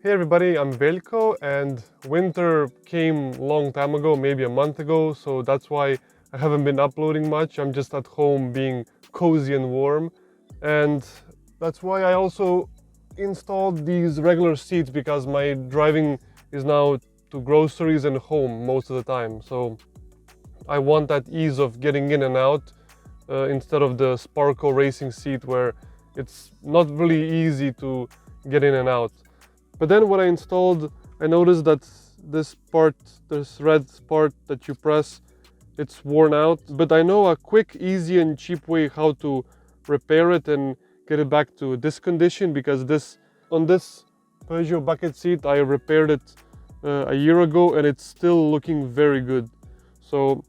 Hey everybody, I'm Veljko, and winter came long time ago, maybe a month ago, so that's why I haven't been uploading much. I'm just at home being cozy and warm, and that's why I also installed these regular seats, because my driving is now to groceries and home most of the time. So I want that ease of getting in and out instead of the Sparko racing seat where it's not really easy to get in and out. But then when I installed, I noticed that this part, this red part that you press, it's worn out. But I know a quick, easy and cheap way how to repair it and get it back to this condition, because on this Peugeot bucket seat I repaired it a year ago and it's still looking very good. So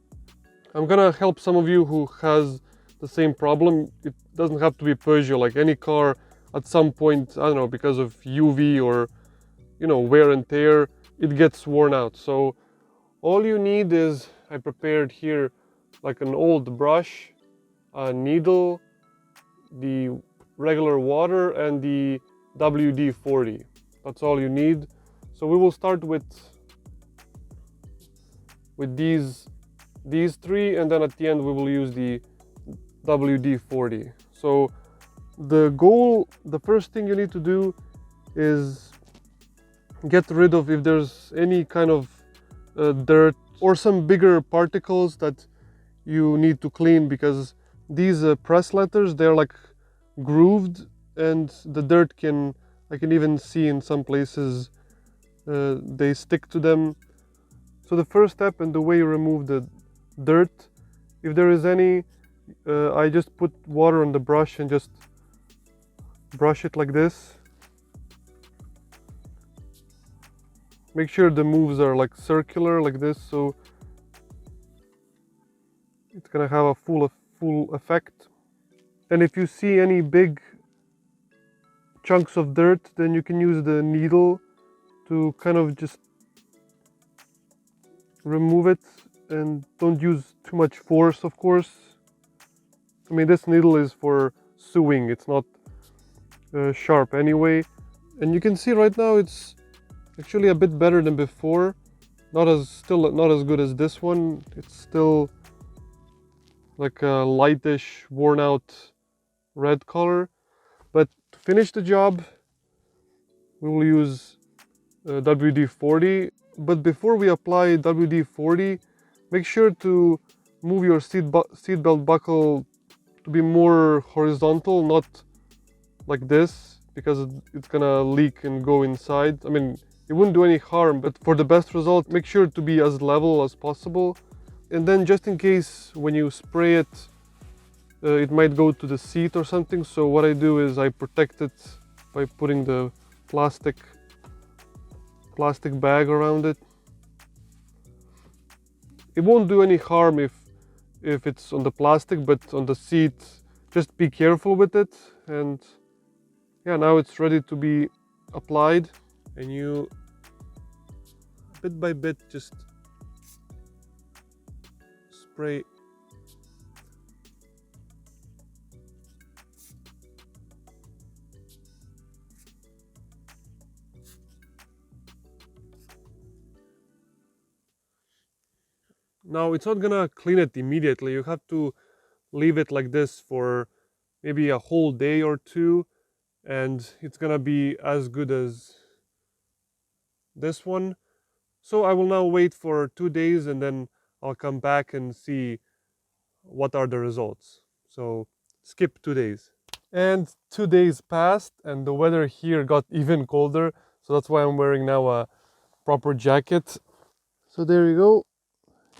I'm gonna help some of you who has the same problem. It doesn't have to be Peugeot, like any car at some point, I don't know, because of UV or wear and tear, it gets worn out. So all you need is, I prepared here like an old brush, a needle, the regular water, and the WD-40. That's all you need. So we will start with these three, and then at the end we will use the WD-40. So the first thing you need to do is get rid of if there's any kind of dirt or some bigger particles that you need to clean, because these press letters, they're like grooved, and the dirt I can even see in some places they stick to them. So the first step, and the way you remove the dirt, if there is any, I just put water on the brush and just brush it like this. Make sure the moves are like circular like this, so it's gonna have a full effect. And if you see any big chunks of dirt, then you can use the needle to kind of just remove it, and don't use too much force, of course. I mean, this needle is for sewing, it's not sharp anyway. And you can see right now it's actually a bit better than before. Still not as good as this one. It's still like a lightish, worn out red color. But to finish the job, we will use WD-40. But before we apply WD-40, make sure to move your seatbelt buckle to be more horizontal, not like this, because it's gonna leak and go inside. I mean, it wouldn't do any harm, but for the best result, make sure to be as level as possible. And then, just in case when you spray it, it might go to the seat or something. So what I do is I protect it by putting the plastic bag around it. It won't do any harm if it's on the plastic, but on the seat, just be careful with it. And yeah, now it's ready to be applied, and you bit by bit just spray. Now it's not gonna clean it immediately. You have to leave it like this for maybe a whole day or two, and it's gonna be as good as this one. So I will now wait for 2 days, and then I'll come back and see what are the results. So skip 2 days. And 2 days passed, and the weather here got even colder. So that's why I'm wearing now a proper jacket. So there you go.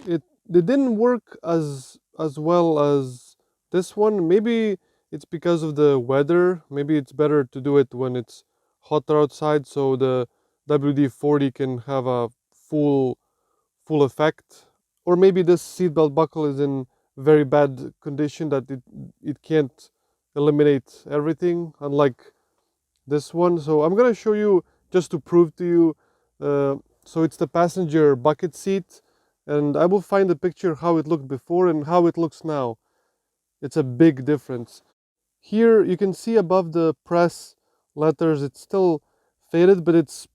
It didn't work as well as this one. Maybe it's because of the weather. Maybe it's better to do it when it's hotter outside, so the WD-40 can have a full effect. Or maybe this seatbelt buckle is in very bad condition that it can't eliminate everything, unlike this one. So I'm gonna show you just to prove to you. So it's the passenger bucket seat, and I will find a picture how it looked before and how it looks now. It's a big difference. Here you can see above the press letters, it's still faded, but it's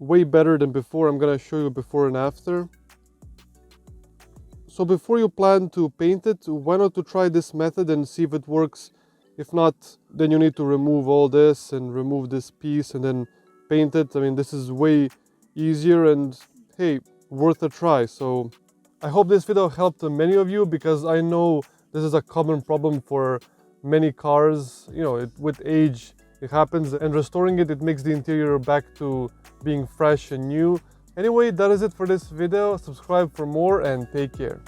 way better than before. I'm gonna show you before and after. So before you plan to paint it, why not to try this method and see if it works. If not, then you need to remove all this and remove this piece and then paint it. I mean, this is way easier and hey, worth a try. So I hope this video helped many of you, because I know this is a common problem for many cars. You know, with age it happens, and restoring it makes the interior back to being fresh and new. Anyway, that is it for this video. Subscribe for more and take care.